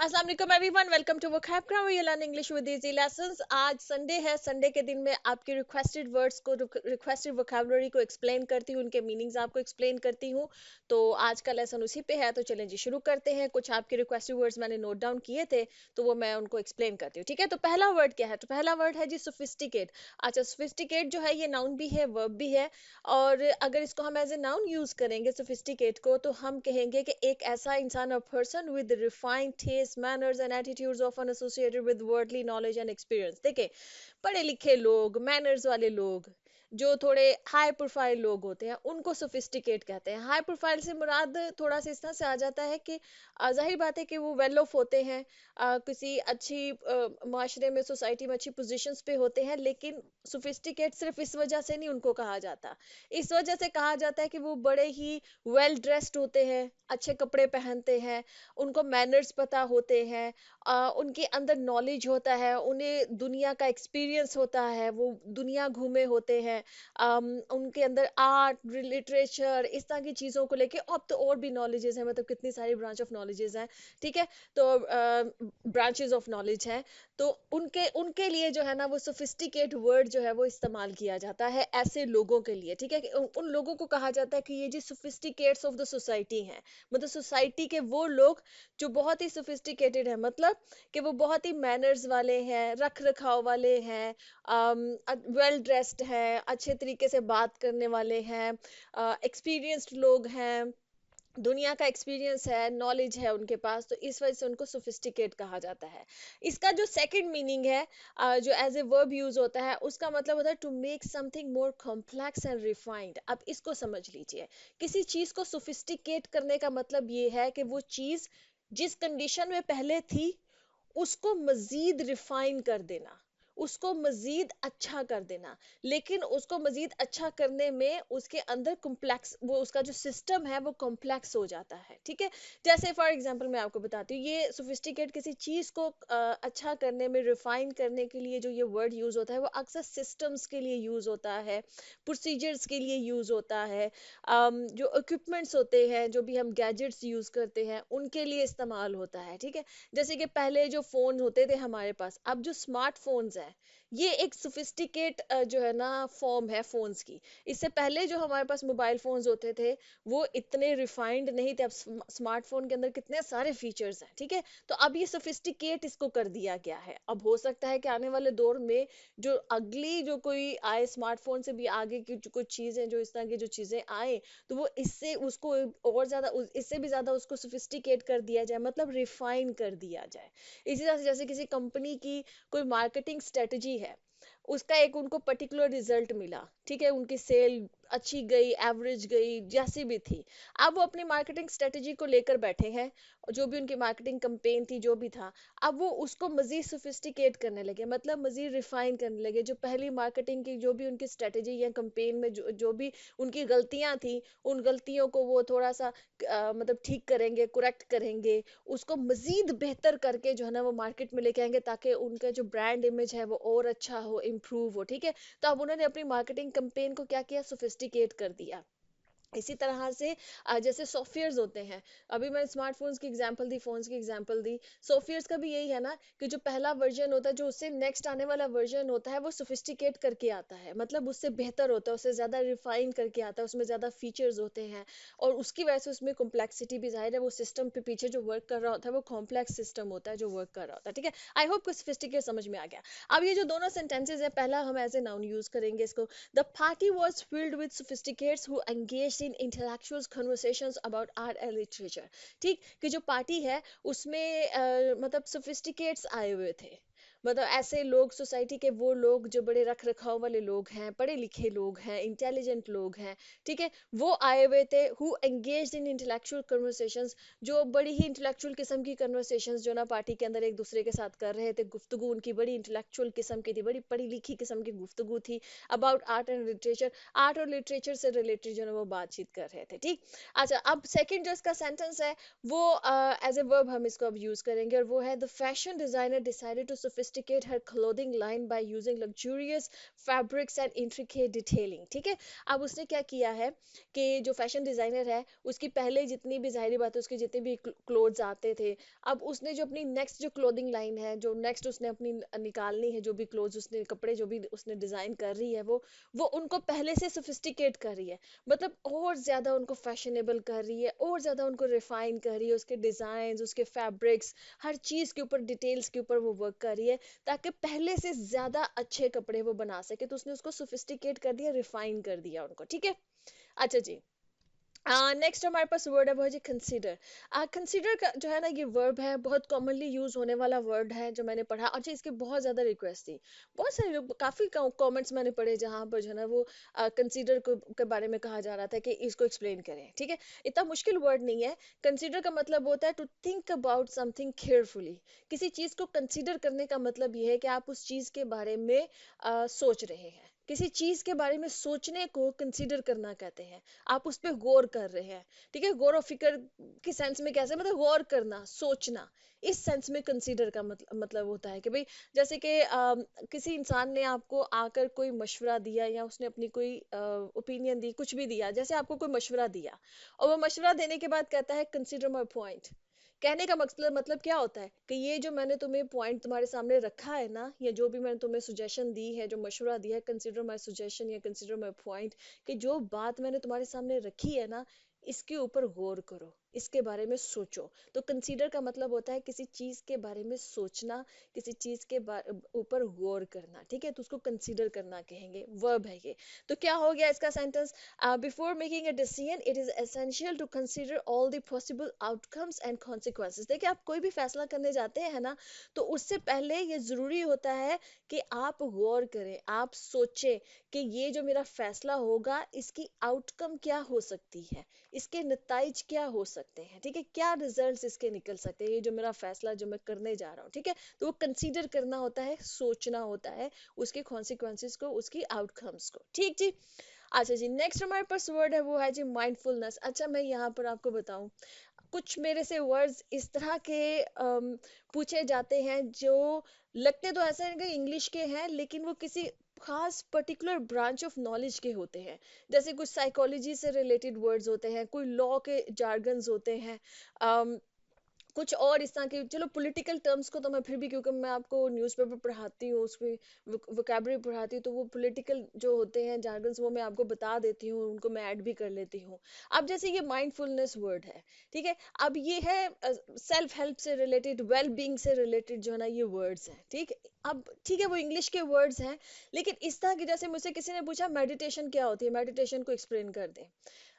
अस्सलाम वालेकुम everyone, welcome to Vocab You learn English with easy lessons. आज Sunday है। संडे के दिन में आपके रिक्वेस्टेड वर्ड्स को, रिक्वेस्टेड वोकैबुलरी को एक्सप्लेन करती हूँ, उनके मीनिंग्स आपको एक्सप्लेन करती हूँ। तो आज का लेसन उसी पे है, तो चलें जी शुरू करते हैं। कुछ आपके रिक्वेस्टेड वर्ड्स मैंने नोट डाउन किए थे, तो वो मैं उनको एक्सप्लेन करती हूँ। ठीक है, तो पहला वर्ड क्या है? तो पहला वर्ड है जी सोफिस्टिकेट। अच्छा, सोफिस्टिकेट जो है ये नाउन भी है, वर्ब भी है। और अगर इसको हम एज ए नाउन यूज करेंगे सोफिस्टिकेट को, तो हम कहेंगे कि एक ऐसा इंसान, a person with refined taste, manners and attitudes often associated with worldly knowledge and experience. देखिए, पढ़े लिखे लोग, मैनर्स वाले लोग, जो थोड़े हाई प्रोफाइल लोग होते हैं, उनको सोफिस्टिकेट कहते हैं। हाई प्रोफाइल से मुराद थोड़ा सा इस तरह से आ जाता है कि जाहिर बात है कि वो वेल ऑफ होते हैं, किसी अच्छी माशरे में, सोसाइटी में अच्छी पोजीशंस पे होते हैं। लेकिन सोफिस्टिकेट सिर्फ इस वजह से नहीं उनको कहा जाता। इस वजह से कहा जाता है कि वो बड़े ही वेल ड्रेस्ड होते हैं, अच्छे कपड़े पहनते हैं, उनको मैनर्स पता होते हैं, उनके अंदर नॉलेज होता है, उन्हें दुनिया का एक्सपीरियंस होता है, वो दुनिया घूमे होते हैं। उनके अंदर आर्ट, लिटरेचर, इस तरह की चीज़ों को लेके अब तो और भी नॉलेजेस हैं, मतलब कितनी सारी ब्रांच ऑफ नॉलेजेस हैं। ठीक है, तो ब्रांचेस ऑफ नॉलेज हैं। तो उनके उनके लिए जो है ना, वो सोफिस्टिकेट वर्ड जो है वो इस्तेमाल किया जाता है ऐसे लोगों के लिए। ठीक है, कि उन लोगों को कहा जाता है कि ये जी सोफिस्टिकेट्स ऑफ द सोसाइटी हैं। मतलब सोसाइटी के वो लोग जो बहुत ही सोफिस्टिकेटेड है, मतलब कि वो बहुत ही मैनर्स वाले हैं, रख रखाव वाले हैं, वेल ड्रेस्ड हैं, अच्छे तरीके से बात करने वाले हैं, एक्सपीरियंस्ड लोग हैं, दुनिया का एक्सपीरियंस है, नॉलेज है उनके पास। तो इस वजह से उनको सोफिस्टिकेट कहा जाता है। इसका जो सेकंड मीनिंग है, जो एज ए वर्ब यूज होता है, उसका मतलब होता है to make something more complex and refined. अब इसको समझ लीजिए, किसी चीज को सोफिस्टिकेट करने का मतलब ये है कि वो चीज जिस कंडीशन में पहले थी, उसको मजीद रिफाइन कर देना, उसको मजीद अच्छा कर देना। लेकिन उसको मजीद अच्छा करने में उसके अंदर कॉम्प्लेक्स, वो उसका जो सिस्टम है वो कॉम्प्लेक्स हो जाता है। ठीक है, जैसे फॉर एग्जांपल मैं आपको बताती हूँ, ये सोफिस्टिकेट किसी चीज को अच्छा करने में, रिफाइन करने के लिए जो ये वर्ड यूज होता है, वो अक्सर सिस्टम्स के लिए यूज होता है, प्रोसीजर्स के लिए यूज होता है, जो इक्विपमेंट्स होते हैं, जो भी हम गैजेट्स यूज करते हैं, उनके लिए इस्तेमाल होता है। ठीक है, जैसे कि पहले जो फोन होते थे हमारे पास, अब जो स्मार्टफोन्स हैं, ये एक सोफिस्टिकेट जो है ना फॉर्म है फोन्स की। इससे पहले जो हमारे पास मोबाइल फोन्स होते थे, वो इतने रिफाइंड नहीं थे। अब स्मार्टफोन के अंदर कितने सारे फीचर्स हैं। ठीक है, तो अब ये सोफिस्टिकेट इसको कर दिया गया है। अब हो सकता है कि आने वाले दौर में जो अगली जो कोई आए, स्मार्टफोन से भी आगे की जो कुछ चीजें, जो इस तरह की जो चीजें आए, तो वो इससे उसको और ज्यादा, इससे भी ज्यादा उसको सोफिस्टिकेट कर दिया जाए, मतलब रिफाइन कर दिया जाए। इसी तरह से जैसे किसी कंपनी की कोई मार्केटिंग स्ट्रेटजी है, उसका एक उनको पर्टिकुलर रिजल्ट मिला, ठीक है, उनकी सेल अच्छी गई, एवरेज गई, जैसी भी थी। अब वो अपनी मार्केटिंग स्ट्रेटजी को लेकर बैठे हैं, और जो भी उनकी मार्केटिंग कैंपेन थी, जो भी था, अब वो उसको मजीद सोफिस्टिकेट करने लगे, मतलब मजीद रिफाइन करने लगे। जो पहली मार्केटिंग की जो भी उनकी स्ट्रेटजी या कैंपेन में जो भी उनकी गलतियां थी, उन गलतियों को वो थोड़ा सा मतलब ठीक करेंगे, करेक्ट करेंगे, उसको मजीद बेहतर करके जो है ना वो मार्केट में लेके आएंगे, ताकि उनका जो ब्रांड इमेज है वो और अच्छा हो, इम्प्रूव हो। ठीक है, तो अब उन्होंने अपनी मार्केटिंग कैंपेन को क्या किया, सोफिस्टिकेट कर दिया। इसी तरह से जैसे सॉफ्टवेयर्स होते हैं, अभी मैं स्मार्टफोन्स की एग्जांपल दी, फोन्स की एग्जांपल दी, सॉफ्टवेयर्स का भी यही है ना, कि जो पहला वर्जन होता है, जो उससे नेक्स्ट आने वाला वर्जन होता है, वो सोफिस्टिकेट करके आता है, मतलब उससे बेहतर होता है, उससे ज्यादा रिफाइन करके आता है, उसमें ज्यादा फीचर्स होते हैं, और उसकी वजह से उसमें कॉम्प्लेक्सिटी भी जाहिर है, वो सिस्टम पे पीछे जो वर्क कर रहा होता है वो कॉम्प्लेक्स सिस्टम होता है जो वर्क कर रहा होता है। ठीक है, आई होप को सोफिस्टिकेट समझ में आ गया। अब ये जो दोनों सेंटेंसेस है, पहला हम एज ए नाउन यूज करेंगे इसको। The party was filled with sophisticates who engaged in intellectual conversations about art and literature. ठीक, कि जो पार्टी है उसमें मतलब सोफिस्टिकेट्स आए हुए थे, मतलब ऐसे लोग, सोसाइटी के वो लोग जो बड़े रख रखाव वाले लोग हैं, पढ़े लिखे लोग हैं, इंटेलिजेंट लोग हैं। ठीक है, वो आए हुए थे, who engaged in intellectual conversations, जो बड़ी ही इंटेलेक्चुअल किस्म की कन्वर्सेशंस जो ना पार्टी के अंदर एक दूसरे के साथ कर रहे थे, गुफ्तगू उनकी बड़ी इंटेलेक्चुअल किस्म की थी, बड़ी पढ़ी लिखी किस्म की गुफ्तगू थी, about art and literature, art और लिटरेचर से रिलेटेड जो है वो बातचीत कर रहे थे। ठीक, अच्छा, अब सेकंड जो इसका सेंटेंस है, वो एज ए वर्ब हम इसको अब यूज करेंगे, और वो है the fashion designer decided to sophisticate her clothing line by using luxurious fabrics and intricate detailing. ठीक है, अब उसने क्या किया है कि जो फैशन डिजाइनर है उसकी पहले जितनी भी, जाहिर बात है, उसके जितने भी क्लोथ्स आते थे, अब उसने जो अपनी नेक्स्ट जो क्लोथिंग लाइन है, जो नेक्स्ट उसने अपनी निकालनी है, जो भी क्लोथ्स उसने, कपड़े जो भी उसने डिजाइन कर रही है, वो उनको पहले से सोफिस्टिकेट कर रही है, मतलब और ज्यादा उनको फैशनेबल कर रही है, और ज्यादा उनको रिफाइन कर रही है, उसके डिजाइन, उसके फैब्रिक्स, हर चीज के ऊपर, डिटेल्स के ऊपर वो वर्क कर रही है, ताकि पहले से ज्यादा अच्छे कपड़े वो बना सके, तो उसने उसको सोफिस्टिकेट कर दिया, रिफाइन कर दिया उनको, ठीक है। अच्छा जी, नेक्स्ट हमारे पास वर्ड है वो है जी कंसीडर। कंसीडर का जो है ना, ये वर्ब है, बहुत कॉमनली यूज होने वाला वर्ड है, जो मैंने पढ़ा। अच्छा, इसकी बहुत ज्यादा रिक्वेस्ट थी, बहुत सारे लोग, काफी कमेंट्स मैंने पढ़े जहां पर जो है ना वो कंसीडर के बारे में कहा जा रहा था कि इसको एक्सप्लेन करें, ठीक है। इतना मुश्किल वर्ड नहीं है। कंसीडर का मतलब होता है to think about something carefully. किसी चीज को कंसीडर करने का मतलब ये है कि आप उस चीज के बारे में सोच रहे हैं, किसी चीज के बारे में सोचने को कंसीडर करना कहते हैं। आप उस पर गौर कर रहे हैं, ठीक है। गौर और फिक्र की सेंस में कैसे, मतलब गौर करना, सोचना, इस सेंस में कंसीडर का मतलब होता है कि भाई, जैसे कि किसी इंसान ने आपको आकर कोई मशवरा दिया, या उसने अपनी कोई ओपिनियन दी, कुछ भी दिया, जैसे आपको कोई मशवरा दिया, और वो मशवरा देने के बाद कहता है कंसीडर माई पॉइंट। कहने का मतलब क्या होता है कि ये जो मैंने तुम्हें पॉइंट तुम्हारे सामने रखा है ना, या जो भी मैंने तुम्हें सुजेशन दी है, जो मशवरा दिया है, कंसीडर माय सुजेशन या कंसीडर माय पॉइंट, कि जो बात मैंने तुम्हारे सामने रखी है ना, इसके ऊपर गौर करो, इसके बारे में सोचो। तो कंसीडर का मतलब होता है किसी चीज के बारे में सोचना, किसी चीज के ऊपर गौर करना, ठीक है। तो उसको कंसीडर करना कहेंगे, वर्ब है ये। तो क्या हो गया इसका sentence? Before making a decision it is essential to consider all the possible outcomes and consequences. देखिए, आप कोई भी फैसला करने जाते हैं ना, तो उससे पहले ये जरूरी होता है कि आप गौर करें, आप सोचें कि ये जो मेरा फैसला होगा, इसकी आउटकम क्या हो सकती है, इसके नताइज क्या हो सकते हैं, ठीक है, क्या रिजल्ट्स इसके निकल सकते हैं, ये जो मेरा फैसला जो मैं करने जा रहा हूँ, ठीक है। तो वो कंसीडर करना होता है, सोचना होता है उसके कॉन्सिक्वेंसेस को, उसकी आउटकम्स को, ठीक जी। अच्छा जी, नेक्स्ट हमारे पास वर्ड है वो है जी माइंडफुलनेस। अच्छा, मैं यहाँ पर आपको बताऊं, कुछ मेरे से वर्ड्स इस तरह के पूछे जाते हैं जो लगते तो ऐसे हैं कि इंग्लिश के हैं, लेकिन वो किसी खास पर्टिकुलर ब्रांच ऑफ नॉलेज के होते हैं। जैसे कुछ साइकोलॉजी से रिलेटेड वर्ड्स होते हैं, कोई लॉ के जार्गन्स होते हैं, कुछ और इस तरह के, चलो पॉलिटिकल टर्म्स को तो मैं फिर भी, क्योंकि मैं आपको न्यूज़पेपर पढ़ाती हूँ, उसमें वोकैबुलरी पढ़ाती हूँ, तो वो पॉलिटिकल जो होते हैं जार्गन्स वो मैं आपको बता देती हूँ, उनको मैं ऐड भी कर लेती हूँ। अब जैसे ये माइंडफुलनेस वर्ड है, ठीक है। अब ये है सेल्फ हेल्प से रिलेटेड, वेल बींग से रिलेटेड जो है ना ये वर्ड्स हैं, ठीक है। अब ठीक है, वो इंग्लिश के वर्ड्स हैं, लेकिन इस तरह की, जैसे मुझसे किसी ने पूछा मेडिटेशन क्या होती है, मेडिटेशन को एक्सप्लेन कर दे।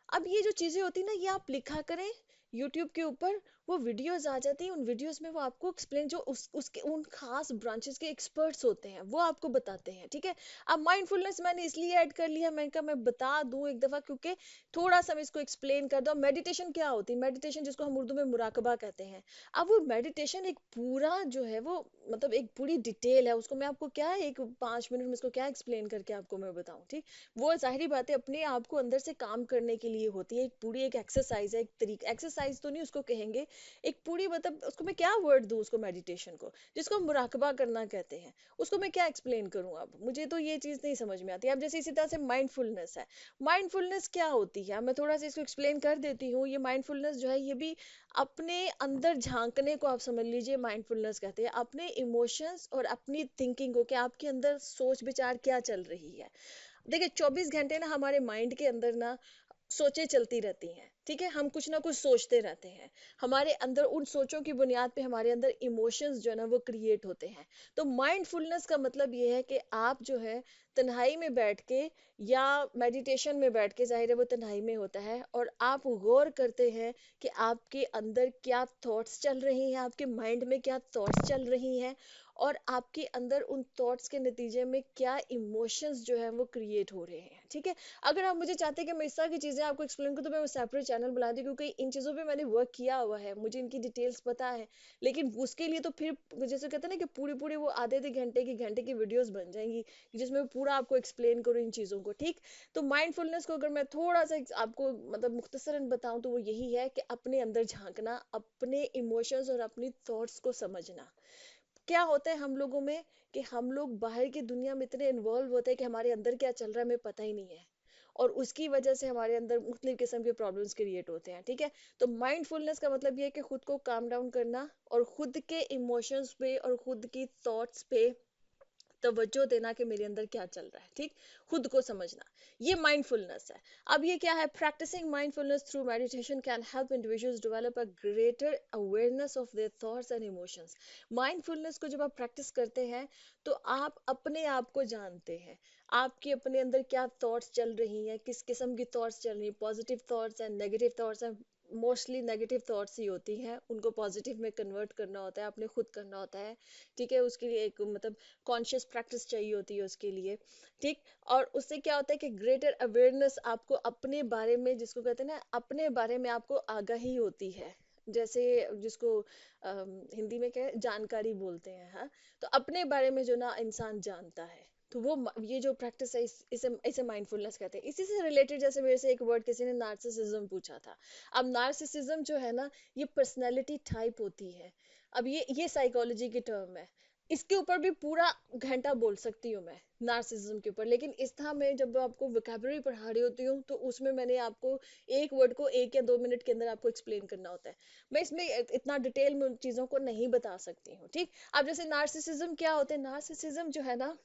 अब ये जो चीजें होती है ना, ये आप लिखा करें यूट्यूब के ऊपर, वो वीडियोस आ जाती हैं, उन वीडियोस में वो आपको एक्सप्लेन, जो उसके उन खास ब्रांचेस के एक्सपर्ट्स होते हैं वो आपको बताते हैं, ठीक है। अब माइंडफुलनेस मैंने इसलिए ऐड कर लिया, मैंने कहा मैं बता दूं एक दफा, क्योंकि थोड़ा सा मैं इसको एक्सप्लेन कर दूं। मेडिटेशन क्या होती है? मेडिटेशन, जिसको हम उर्दू में मुराकबा कहते हैं। अब वो मेडिटेशन एक पूरा जो है वो, मतलब एक पूरी डिटेल है, उसको मैं आपको क्या एक 5 मिनट में इसको क्या एक्सप्लेन करके आपको मैं बताऊं, ठीक। वो जाहिर बात है अपने आप को अंदर से काम करने के लिए होती है, एक पूरी एक एक्सरसाइज है, एक तरीका, एक्सरसाइज तो नहीं उसको कहेंगे, एक पूरी, मतलब उसको मैं क्या वर्ड दूं उसको, मेडिटेशन को, जिसको हम मुराकबा करना कहते हैं, उसको मैं क्या एक्सप्लेन करूं? अब मुझे तो ये चीज नहीं समझ में आती। अब जैसे इसी तरह से माइंडफुलनेस है, माइंडफुलनेस क्या होती है, मैं थोड़ा सा इसको एक्सप्लेन कर देती हूँ। ये माइंडफुलनेस जो है, ये भी अपने अंदर झांकने को आप समझ लीजिए, माइंडफुलनेस कहते हैं अपने इमोशंस और अपनी थिंकिंग को, कि आपके अंदर सोच विचार क्या चल रही है। देखिए, 24 घंटे ना हमारे माइंड के अंदर ना सोचें चलती रहती हैं, ठीक है। हम कुछ ना कुछ सोचते रहते हैं, हमारे अंदर उन सोचों की बुनियाद पे हमारे अंदर इमोशंस जो है ना वो क्रिएट होते हैं। तो माइंडफुलनेस का मतलब ये है कि आप जो है तन्हाई में बैठ के, या मेडिटेशन में बैठ के, जाहिर है वो तन्हाई में होता है, और आप गौर करते हैं कि आपके अंदर क्या थॉट्स चल रही हैं, आपके माइंड में क्या थॉट्स चल रही हैं, और आपके अंदर उन थॉट्स के नतीजे में क्या इमोशंस जो है वो क्रिएट हो रहे हैं, ठीक है। अगर आप मुझे चाहते हैं कि मैं इस तरह की चीजें आपको एक्सप्लेन करूं, तो मैं सेपरेट चैनल बना दी, क्योंकि इन चीजों पे मैंने वर्क किया हुआ है, मुझे इनकी डिटेल्स पता है। लेकिन उसके लिए तो फिर, जैसे कहते हैं ना कि पूरी पूरी वो आधे आधे घंटे की वीडियोस बन जाएंगी, जिसमें मैं पूरा आपको एक्सप्लेन करूँ इन चीजों को, ठीक। तो माइंडफुलनेस को अगर मैं थोड़ा सा आपको मतलब मुख्तसरन बताऊं, तो वो यही है कि अपने अंदर झांकना, अपने इमोशंस और अपनी थॉट्स को समझना, क्या होता है हम लोगों में कि हम लोग बाहर की दुनिया में इतने इन्वॉल्व होते हैं कि हमारे अंदर क्या चल रहा है हमें पता ही नहीं है, और उसकी वजह से हमारे अंदर मुख्तलिफ किस्म के प्रॉब्लम्स क्रिएट होते हैं, ठीक है। तो माइंडफुलनेस का मतलब ये है कि खुद को काम डाउन करना और खुद के इमोशंस पे और खुद की थॉट्स पे तवज्जो देना कि मेरे अंदर क्या चल रहा है, ठीक, खुद को समझना, ये माइंडफुलनेस है। अब ये क्या है, practicing mindfulness through meditation can help individuals develop a greater awareness of their thoughts and emotions. Mindfulness को जब आप प्रैक्टिस करते हैं तो आप अपने आप को जानते हैं, आपके अपने अंदर क्या थॉट्स चल रही हैं, किस किस्म की थॉट्स चल रही हैं, positive thoughts and negative thoughts हैं। मोस्टली नेगेटिव थॉट्स ही होती हैं, उनको पॉजिटिव में कन्वर्ट करना होता है, आपने खुद करना होता है, ठीक है। उसके लिए एक मतलब कॉन्शियस प्रैक्टिस चाहिए होती है उसके लिए, ठीक। और उससे क्या होता है कि ग्रेटर अवेयरनेस, आपको अपने बारे में, जिसको कहते हैं ना अपने बारे में आपको आगाही होती है, जैसे जिसको हिंदी में क्या है, जानकारी बोलते हैं, हाँ। तो अपने बारे में जो ना इंसान जानता है, तो वो ये जो प्रैक्टिस है इसे इसे माइंडफुलनेस कहते हैं। इसी से रिलेटेड जैसे मेरे से एक वर्ड किसी ने नार्सिसिज्म पूछा था। अब नार्सिसिज्म जो है ना, ये पर्सनैलिटी टाइप होती है। अब ये साइकोलॉजी की टर्म है, इसके ऊपर भी पूरा घंटा बोल सकती हूँ मैं नार्सिसिज्म के ऊपर, लेकिन इस तरह मैं जब आपको वोकैबुलरी पढ़ा रही होती हूँ तो उसमें मैंने आपको एक वर्ड को 1 या 2 मिनट के अंदर आपको एक्सप्लेन करना होता है। मैं इसमें इतना डिटेल में उन चीजों को नहीं बता सकती हूँ, ठीक। अब जैसे नार्सिसिज्म क्या होते हैं, नार्सिसिज्म जो है ना,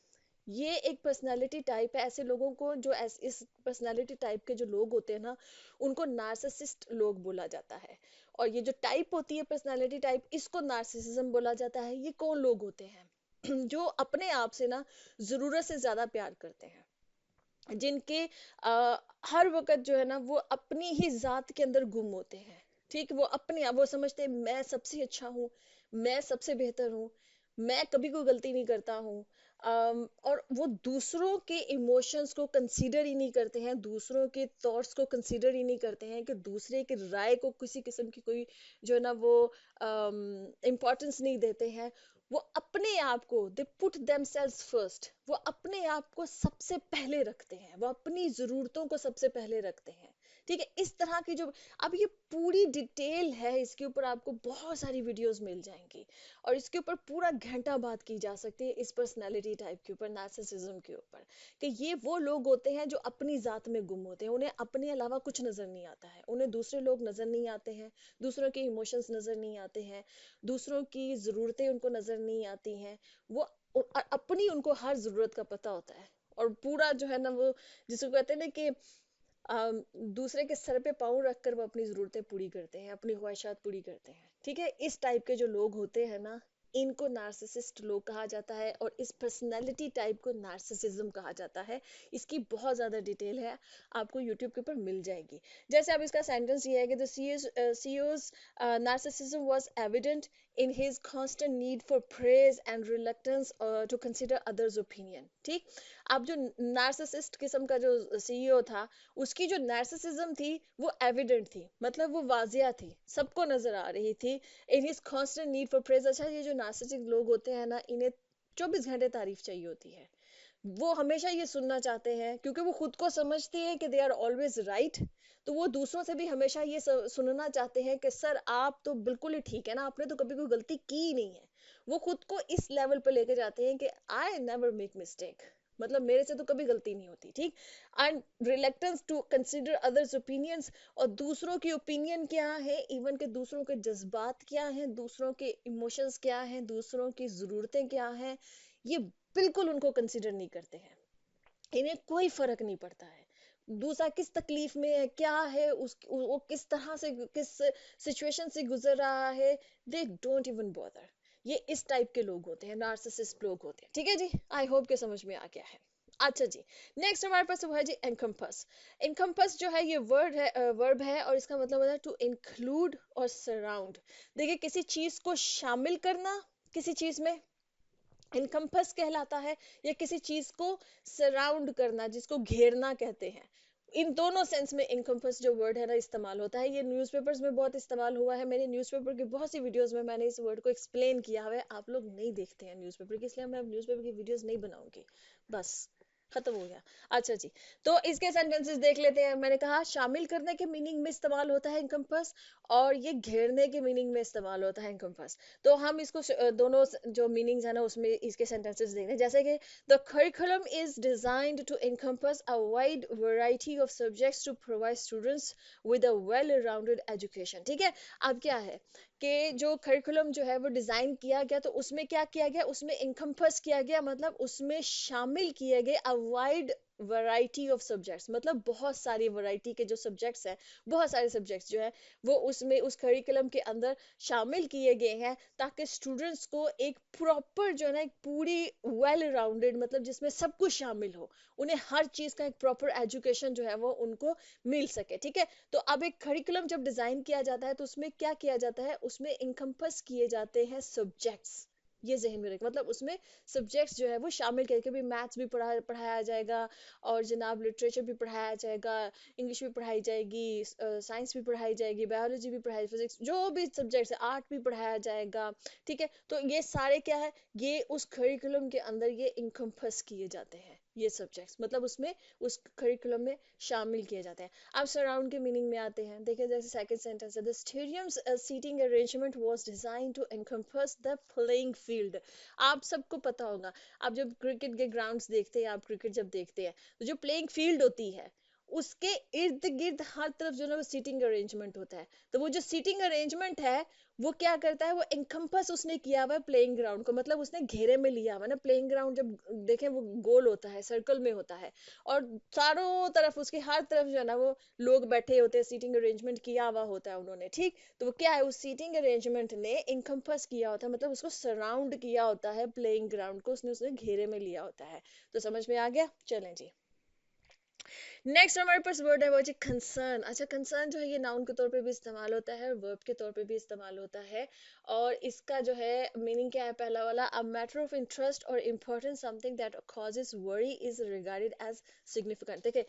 ये एक पर्सनालिटी टाइप है। ऐसे लोगों को जो इस पर्सनालिटी टाइप के जो लोग होते हैं ना, उनको नार्सिसिस्ट लोग बोला जाता है। और ये जो टाइप होती है पर्सनालिटी टाइप, इसको नार्सिसिज्म बोला जाता है। ये कौन लोग होते हैं जो अपने आप से ना जरूरत से ज्यादा प्यार करते हैं, जिनके हर वक्त जो है ना वो अपनी ही जात के अंदर गुम होते हैं, ठीक। वो अपने आप वो समझते हैं मैं सबसे अच्छा हूँ, मैं सबसे बेहतर हूँ, मैं कभी कोई गलती नहीं करता हूँ। और वो दूसरों के इमोशंस को कंसीडर ही नहीं करते हैं, दूसरों के थॉट्स को कंसीडर ही नहीं करते हैं, कि दूसरे की राय को किसी किस्म की कोई जो है ना वो इम्पोर्टेंस नहीं देते हैं। वो अपने आप को दे पुट देमसेल्व्स फर्स्ट, वो अपने आप को सबसे पहले रखते हैं, वो अपनी जरूरतों को सबसे पहले रखते हैं, ठीक है। इस तरह की जो, अब ये पूरी डिटेल है, इसके ऊपर आपको बहुत सारी वीडियोस मिल जाएंगी और इसके ऊपर पूरा घंटा बात की जा सकती है, इस पर्सनालिटी टाइप के ऊपर, नार्सिसिज्म के ऊपर, कि ये वो लोग होते हैं जो अपनी जात में गुम होते हैं, उन्हें अपने अलावा कुछ नजर नहीं आता है, उन्हें दूसरे लोग नजर नहीं आते हैं, दूसरों के इमोशंस नजर नहीं आते हैं, दूसरों की जरूरतें उनको नजर नहीं आती हैं। वो अपनी उनको हर जरूरत का पता होता है, और पूरा जो है ना वो, जिसको कहते हैं ना कि दूसरे के सर पे पाँव रखकर वो अपनी जरूरतें पूरी करते हैं, अपनी ख्वाहिशात पूरी करते हैं, ठीक है। इस टाइप के जो लोग होते हैं ना, इनको नार्सिसिस्ट लोग कहा जाता है, और इस पर्सनैलिटी टाइप को नार्सिसिज्म कहा जाता है। इसकी बहुत ज्यादा डिटेल है, आपको यूट्यूब के ऊपर मिल जाएगी। जैसे अब इसका सेंटेंस ये है कि the CEO's narcissism was evident in his constant need for praise and reluctance to consider others' opinion, ठीक। अब जो नार्सिसिस्ट किस्म का जो सीईओ था, उसकी जो नार्सिसिज्म थी वो एविडेंट थी, मतलब वो वाजिया थी, सबको नजर आ रही थी। In his constant need for praise, अच्छा ये जो नार्सिसिक लोग होते हैं ना, इन्हें 24 घंटे तारीफ चाहिए होती है, वो हमेशा ये सुनना चाहते हैं, क्योंकि वो खुद को समझते हैं कि दे आर ऑलवेज राइट। तो वो दूसरों से भी हमेशा ये सुनना चाहते हैं कि सर आप तो बिल्कुल ही ठीक है ना, आपने तो कभी कोई गलती की ही नहीं है। वो खुद को इस लेवल पर लेके जाते हैं कि आई नेवर मेक मिस्टेक, मतलब मेरे से तो कभी गलती नहीं होती, ठीक। And reluctance to consider others opinions, और दूसरों की ओपिनियन क्या है, इवन के दूसरों के जज्बात क्या हैं, दूसरों के इमोशंस क्या हैं, दूसरों की जरूरतें क्या हैं, ये बिल्कुल उनको कंसिडर नहीं करते हैं। इन्हें कोई फर्क नहीं पड़ता है दूसरा किस तकलीफ में है, क्या है, वो किस तरह से, किस सिचुएशन से गुजर रहा है, दे डोंट इवन बॉदर। ये इस टाइप के लोग होते हैं, नार्सिसिस्ट लोग होते हैं, ठीक है जी। आई होप के समझ में आ गया है। अच्छा जी, नेक्स्ट हमारे पास हुआ है जी एनकम्पस। एनकम्पस जो है ये वर्ब है, और इसका मतलब होता है टू इंक्लूड और सराउंड। देखिए, किसी चीज को शामिल करना किसी चीज में इनकम्पस कहलाता है, या किसी चीज को सराउंड करना जिसको घेरना कहते हैं। इन दोनों सेंस में इनकम्पस जो वर्ड है ना इस्तेमाल होता है। ये न्यूज़पेपर्स में बहुत इस्तेमाल हुआ है, मैंने न्यूज़पेपर की बहुत सी वीडियोस में मैंने इस वर्ड को एक्सप्लेन किया हुआ है। आप लोग नहीं देखते हैं न्यूज़पेपर की, इसलिए मैं न्यूज़पेपर की वीडियोस नहीं बनाऊंगी, बस। खत्म हो गया। अच्छा जी, तो इसके सेंटेंसेस देख लेते हैं। मैंने कहा शामिल करने के मीनिंग में इस्तेमाल होता है इनकम्पस, और ये घेरने के मीनिंग में इस्तेमाल होता है इनकम्पस। तो हम इसको दोनों जो मीनिंग्स है ना उसमें इसके सेंटेंसेस देख रहे हैं। जैसे कि the curriculum is designed to encompass a wide variety of subjects to provide students with a well rounded education। ठीक है, अब क्या है कि जो करिकुलम जो है वो डिजाइन किया गया, तो उसमें क्या किया गया, उसमें इनकम्पस किया गया, मतलब उसमें शामिल किए गए a wide variety of subjects, मतलब बहुत सारी वैरायटी के जो सब्जेक्ट्स हैं, बहुत सारे सब्जेक्ट्स जो है वो उसमें उस करिकुलम के अंदर शामिल किए गए हैं, ताकि स्टूडेंट्स को एक प्रॉपर जो है ना, एक पूरी वेल राउंडेड, मतलब जिसमें सब कुछ शामिल हो, उन्हें हर चीज का एक प्रॉपर एजुकेशन जो है वो उनको मिल सके। ठीक है, तो अब एक करिकुलम जब डिजाइन किया जाता है तो उसमें क्या किया जाता है, उसमें इनकम्पस किए जाते हैं सब्जेक्ट्स। ये जहन में रख, मतलब उसमें सब्जेक्ट्स जो है वो शामिल किए, कभी मैथ्स भी पढ़ाया जाएगा, और जनाब लिटरेचर भी पढ़ाया जाएगा, इंग्लिश भी पढ़ाई जाएगी, साइंस भी पढ़ाई जाएगी, बायोलॉजी भी पढ़ाई, फिजिक्स, जो भी सब्जेक्ट्स है, आर्ट भी पढ़ाया जाएगा। ठीक है, तो ये सारे क्या है, ये उस करिकुलम के अंदर ये इनकम्पस किए जाते हैं, ये सब्जेक्ट्स, मतलब उसमें उस करिकुलम में शामिल किए जाते हैं। अब सराउंड के मीनिंग में आते हैं। देखिए जैसे सेकंड सेंटेंस है, the stadium's seating arrangement was designed to encompass the playing field. आप सबको पता होगा, आप जब क्रिकेट के ग्राउंड्स देखते हैं, आप क्रिकेट जब देखते हैं, तो जो प्लेइंग फील्ड होती है उसके इर्द गिर्द हर तरफ जो है ना वो सीटिंग अरेंजमेंट होता है। तो वो जो सीटिंग अरेंजमेंट है वो क्या करता है, वो एनकम्पस उसने किया हुआ है प्लेइंग ग्राउंड को, मतलब उसने घेरे में लिया हुआ है ना। प्लेइंग ग्राउंड जब देखें वो गोल होता है, सर्कल में होता है, और चारों तरफ उसके हर तरफ जो है ना वो लोग बैठे होते हैं, सीटिंग अरेंजमेंट किया हुआ होता है उन्होंने। ठीक, तो वो क्या है, उस सीटिंग अरेंजमेंट ने इनकम्पस किया होता है, मतलब उसको सराउंड किया होता है, प्लेइंग ग्राउंड को उसने उसने घेरे में लिया होता है। तो समझ में आ गया, चलें जी। नेक्स्ट हमारे पास वर्ड है वो जी कंसर्न। अच्छा, कंसर्न जो है ये नाउन के तौर पे भी इस्तेमाल होता है, वर्ब के तौर पे भी इस्तेमाल होता है, और इसका जो है मीनिंग क्या है, पहला वाला, अ मैटर ऑफ इंटरेस्ट और importance, something that causes worry is regarded as significant. देखिए,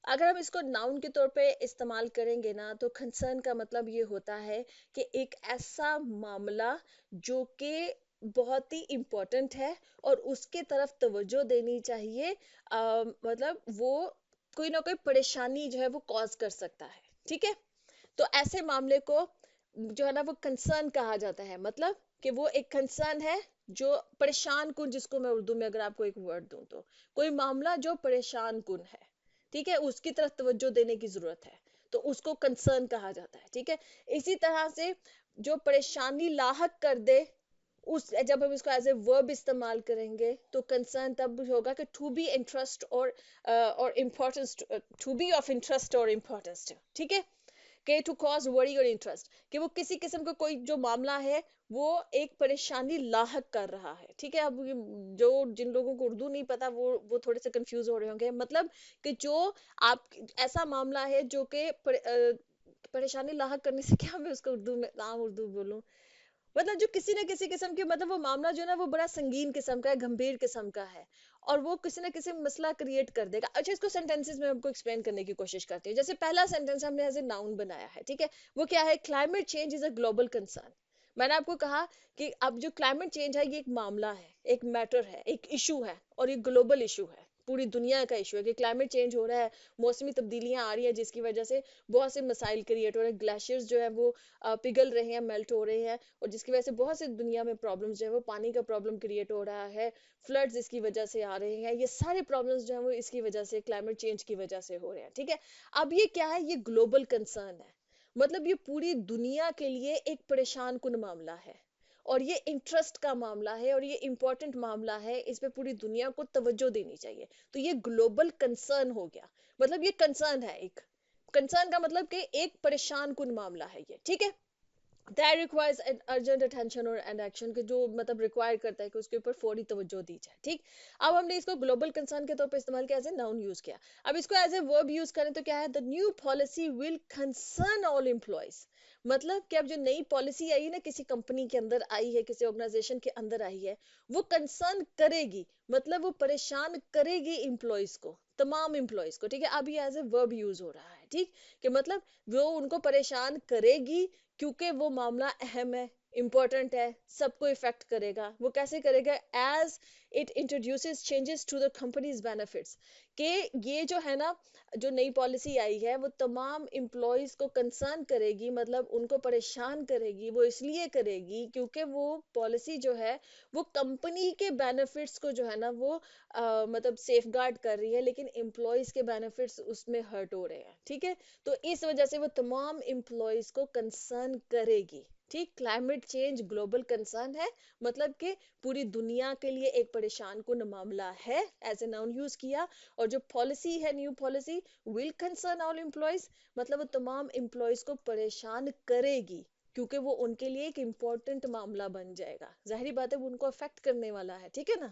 अगर हम इसको नाउन के तौर पे इस्तेमाल करेंगे ना, तो कंसर्न का मतलब ये होता है कि एक ऐसा मामला जो कि बहुत ही इम्पोर्टेंट है और उसके तरफ तवज्जो देनी चाहिए, मतलब वो कोई ना कोई परेशानी जो है वो कॉज कर सकता है। ठीक है, तो ऐसे मामले को जो है ना वो कंसर्न कहा जाता है, मतलब कि वो एक कंसर्न है जो परेशान कुन, जिसको मैं उर्दू में अगर आपको एक वर्ड दूं तो कोई मामला जो परेशान कुन है। ठीक है, उसकी तरफ तवज्जो देने की जरूरत है, तो उसको कंसर्न कहा जाता है। ठीक है, इसी तरह से जो परेशानी लाहक कर दे, उस जब हम इसको एज ए वर्ब इस्तेमाल करेंगे तो कंसर्न तब होगा कि टू बी इंटरेस्ट और importance, to be of interest और इम्पोर्टेंस। ठीक है, के टू कॉज वरी और इंटरेस्ट, कि वो किसी किस्म का कोई जो मामला है वो एक परेशानी लाहक कर रहा है। ठीक है, अब जो जिन लोगों को उर्दू नहीं पता वो थोड़े से कंफ्यूज हो रहे होंगे, मतलब कि जो आप ऐसा मामला है जो कि परेशानी लाहक करने से क्या, मैं उसको उर्दू में आम उर्दू बोलूं, मतलब जो किसी न किसी किस्म की, मतलब वो मामला जो है ना वो बड़ा संगीन किस्म का है, गंभीर किस्म का है, और वो किसी न किसी मसला क्रिएट कर देगा। अच्छा, इसको सेंटेंसेस में आपको एक्सप्लेन करने की कोशिश करती हूँ। जैसे पहला सेंटेंस हमने एज ए नाउन बनाया है, ठीक है, वो क्या है, climate change is a global concern. मैंने आपको कहा कि अब जो क्लाइमेट चेंज है ये एक मामला है, एक मैटर है, एक इशू है, और ये ग्लोबल इशू है, पूरी दुनिया का इशू है कि क्लाइमेट चेंज हो रहा है, मौसमी तब्दीलियां आ रही है, जिसकी वजह से बहुत से मसाइल क्रिएट हो रहे हैं, ग्लेशियर्स जो है वो पिघल रहे हैं, मेल्ट हो रहे हैं, और जिसकी वजह से बहुत से दुनिया में प्रॉब्लम्स जो है वो पानी का प्रॉब्लम क्रिएट हो रहा है, फ्लड्स इसकी वजह से आ रहे हैं, ये सारे प्रॉब्लम्स जो है वो इसकी वजह से, क्लाइमेट चेंज की वजह से हो रहे हैं। ठीक है, अब ये क्या है, ये ग्लोबल कंसर्न है, मतलब ये पूरी दुनिया के लिए एक परेशान कुन मामला है, और ये इंटरेस्ट का मामला है, और ये इंपॉर्टेंट मामला है, इस पे पूरी दुनिया को तवज्जो देनी चाहिए। तो ये ग्लोबल कंसर्न हो गया, मतलब ये कंसर्न है, एक कंसर्न का मतलब कि एक परेशान कुन मामला है ये। ठीक है, दैट रिक्वायर्स अर्जेंट अटेंशन और एंड एक्शन, के जो मतलब रिक्वायर करता है कि उसके ऊपर फौरी तवज्जो दी जाए। ठीक, अब हमने इसको ग्लोबल कंसर्न के तौर पे इस्तेमाल किया, एज ए नाउन यूज किया। अब इसको एज ए वर्ब यूज करें तो क्या है, the new policy will concern all employees, मतलब कि अब जो नई पॉलिसी आई है ना, किसी कंपनी के अंदर आई है, किसी ऑर्गेनाइजेशन के अंदर आई है, वो कंसर्न करेगी, मतलब वो परेशान करेगी एम्प्लॉयज को, तमाम एम्प्लॉयज को। ठीक है, अब ये एज ए वर्ब यूज हो रहा है। ठीक, कि मतलब वो उनको परेशान करेगी क्योंकि वो मामला अहम है, इंपॉर्टेंट है, सबको इफेक्ट करेगा। वो कैसे करेगा? As it introduces changes to the company's benefits, कि ये जो है ना, जो नई पॉलिसी आई है वो तमाम एम्प्लॉयज को कंसर्न करेगी, मतलब उनको परेशान करेगी। वो इसलिए करेगी क्योंकि वो पॉलिसी जो है वो कंपनी के बेनिफिट्स को जो है ना वो मतलब सेफ गार्ड कर रही है, लेकिन एम्प्लॉयज के बेनिफिट्स उसमें हर्ट हो रहे हैं। ठीक है, तो इस वजह से वो तमाम एम्प्लॉयज को कंसर्न करेगी। ठीक, क्लाइमेट चेंज ग्लोबल कंसर्न है, मतलब कि पूरी दुनिया के लिए एक परेशान कुन मामला है, एज ए नाउन यूज किया। और जो पॉलिसी है, new policy will concern all employees, मतलब वो तमाम एम्प्लॉयज को परेशान करेगी, क्योंकि वो उनके लिए एक इम्पोर्टेंट मामला बन जाएगा। जाहिर बात है वो उनको अफेक्ट करने वाला है। ठीक है ना?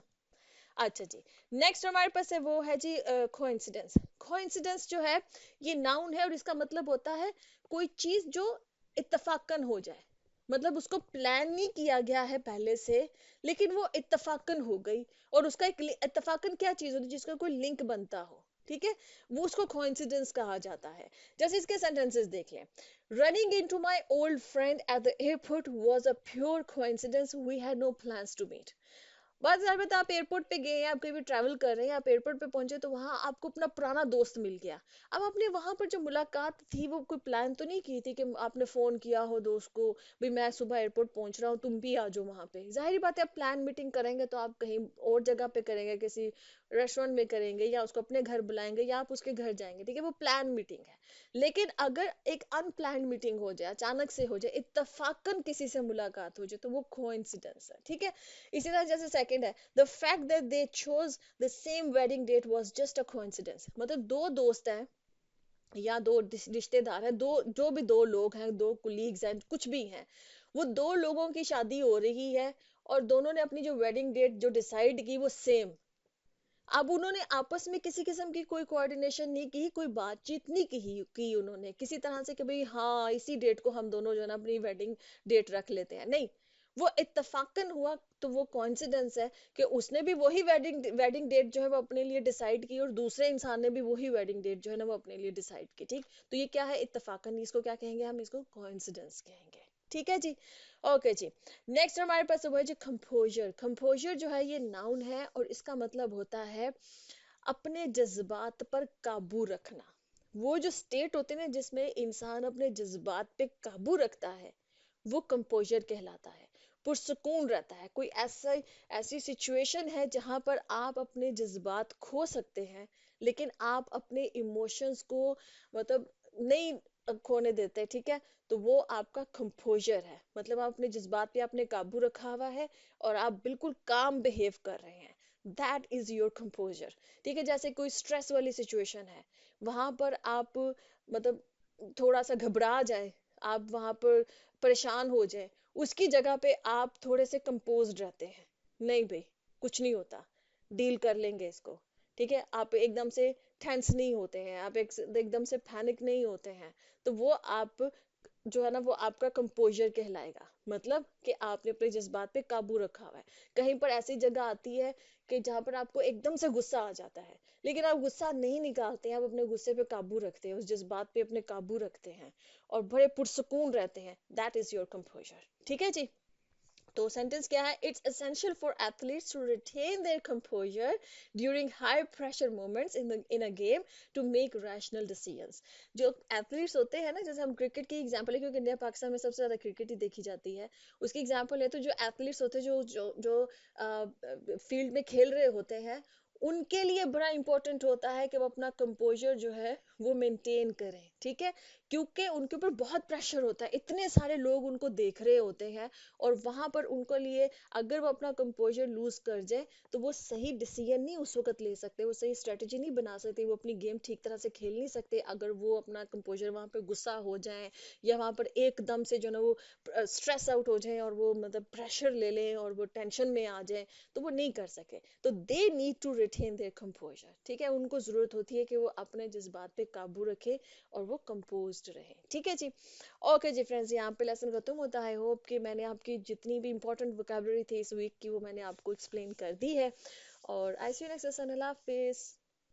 अच्छा जी, नेक्स्ट हमारे पास है वो है जी कोइंसिडेंस। कोइंसिडेंस जो है ये नाउन है, और इसका मतलब होता है कोई चीज जो इत्तफाकन हो जाए, मतलब उसको प्लान नहीं किया गया है पहले से, लेकिन वो इत्तफाकन हो गई। और उसका एक इत्तफाकन क्या चीज होती है? जिसका कोई लिंक बनता हो। ठीक है, वो उसको कोइंसिडेंस कहा जाता है। जैसे इसके सेंटेंसेस देख लें। Running into my old friend at the airport was a pure coincidence, we had no plans to meet. बात यार बता, आप एयरपोर्ट पे गए हैं, आप कहीं भी ट्रैवल कर रहे हैं, आप एयरपोर्ट पे पहुंचे तो वहां आपको अपना पुराना दोस्त मिल गया। अब आपने वहां पर जो मुलाकात थी वो कोई प्लान तो नहीं की थी कि आपने फोन किया हो दोस्त को, भाई मैं सुबह एयरपोर्ट पहुंच रहा हूँ, तुम भी आ जाओ वहां पे। जाहिर बात है, आप प्लान मीटिंग करेंगे तो आप कहीं और जगह पे करेंगे, किसी रेस्टोरेंट में करेंगे, या उसको अपने घर बुलाएंगे, या आप उसके घर जाएंगे। ठीक है, वो प्लान मीटिंग है। लेकिन अगर एक अनप्लान मीटिंग हो जाए, अचानक से हो जाए, इत्तफाकन किसी से मुलाकात हो जाए, तो वो कोइंसिडेंस है। ठीक है, इसी तरह जैसे सेकंड है, the fact that they chose the same wedding date was just a coincidence. मतलब दो दोस्त हैं या दो रिश्तेदार हैं, दो जो भी दो लोग हैं, दो कुलीग्स हैं, कुछ भी हैं, वो दो लोगों की शादी हो रही है, और दोनों ने अपनी जो वेडिंग डेट जो डिसाइड की वो सेम। अब उन्होंने आपस में किसी किस्म की कोई कोऑर्डिनेशन नहीं की, कोई बातचीत नहीं की उन्होंने किसी तरह से कि भाई हाँ इसी डेट को हम दोनों जो है ना अपनी वेडिंग डेट रख लेते हैं, नहीं। वो इत्तफाकन हुआ, तो वो कॉन्सिडेंस है कि उसने भी वही वेडिंग डेट जो है वो अपने लिए डिसाइड की, और दूसरे इंसान ने भी वही वेडिंग डेट जो है ना वो अपने लिए डिसाइड की। ठीक, तो ये क्या है? इत्तफाकन। इसको क्या कहेंगे? हम इसको कॉन्सिडेंस कहेंगे। ठीक है जी, ओके जी। नेक्स्ट हमारे पास हुआ है जी कंपोजर। कंपोजर जो है ये नाउन है, और इसका मतलब होता है अपने जज्बात पर काबू रखना। वो जो स्टेट होते हैं ना जिसमें इंसान अपने जज्बात पे काबू रखता है, वो कंपोजर कहलाता है। पुरसुकून रहता है। कोई ऐसा ऐसी सिचुएशन है जहां पर आप अपने जज्बात खो सकते हैं, लेकिन आप अपने इमोशंस को मतलब नहीं खोने देते। ठीक है, तो वो आपका कंपोजर है। मतलब आप अपने जज्बात पे आपने काबू रखा हुआ है, और आप बिल्कुल काम बिहेव कर रहे हैं। That is your composure. ठीक है, जैसे कोई स्ट्रेस वाली सिचुएशन है, वहां पर आप मतलब थोड़ा सा घबरा जाए, आप वहां पर परेशान हो जाए, उसकी जगह पे आप थोड़े से कंपोज्ड रहते हैं। नहीं भाई, कुछ नहीं होता, डील कर लेंगे इसको। ठीक है, आप एकदम से टेंस नहीं होते हैं, आप एकदम से पैनिक नहीं होते हैं। तो वो आप जो है ना वो आपका कंपोजर कहलाएगा। मतलब कि आपने अपने जज्बात पे काबू रखा हुआ है। कहीं पर ऐसी जगह आती है कि जहां पर आपको एकदम से गुस्सा आ जाता है, लेकिन आप गुस्सा नहीं निकालते हैं, आप अपने गुस्से पे काबू रखते हैं, उस जज्बात पे अपने काबू रखते हैं, और बड़े पुरसुकून रहते हैं। That is your composure. ठीक है जी, तो सेंटेंस क्या है? It's essential for athletes to retain their composure during high pressure moments in a game to make rational decisions. जो एथलीट्स होते हैं ना, जैसे हम क्रिकेट की एग्जांपल है, क्योंकि इंडिया पाकिस्तान में सबसे ज्यादा क्रिकेट ही देखी जाती है, उसकी एग्जांपल है, तो जो एथलीट्स होते हैं, जो फील्ड में खेल रहे होते हैं, उनके लिए बड़ा इंपॉर्टेंट होता है कि वो अपना कंपोजर जो है वो मेंटेन करें। ठीक है, क्योंकि उनके ऊपर बहुत प्रेशर होता है, इतने सारे लोग उनको देख रहे होते हैं, और वहां पर उनको लिए अगर वो अपना कंपोजर लूज कर जाए, तो वो सही डिसीजन नहीं उस वक्त ले सकते, वो सही स्ट्रेटेजी नहीं बना सकते, वो अपनी गेम ठीक तरह से खेल नहीं सकते अगर वो अपना कंपोजर वहां पे गुस्सा हो जाए, या वहां पर एकदम से जो ना वो स्ट्रेस आउट हो जाए, और वो मतलब प्रेशर ले लें और वो टेंशन में आ जाए, तो वो नहीं कर सके। तो they need to retain their composure. ठीक है, उनको जरूरत होती है कि वो अपने जज्बात पे काबू रखे, और वो कंपोज्ड रहे। ठीक है जी, ओके जी फ्रेंड्स, यहाँ पे लेसन खत्म होता है। होप कि मैंने आपकी जितनी भी इंपॉर्टेंट वोकैबुलरी थी इस वीक की, वो मैंने आपको एक्सप्लेन कर दी है। और I see you next session. अल्लाह हाफिज।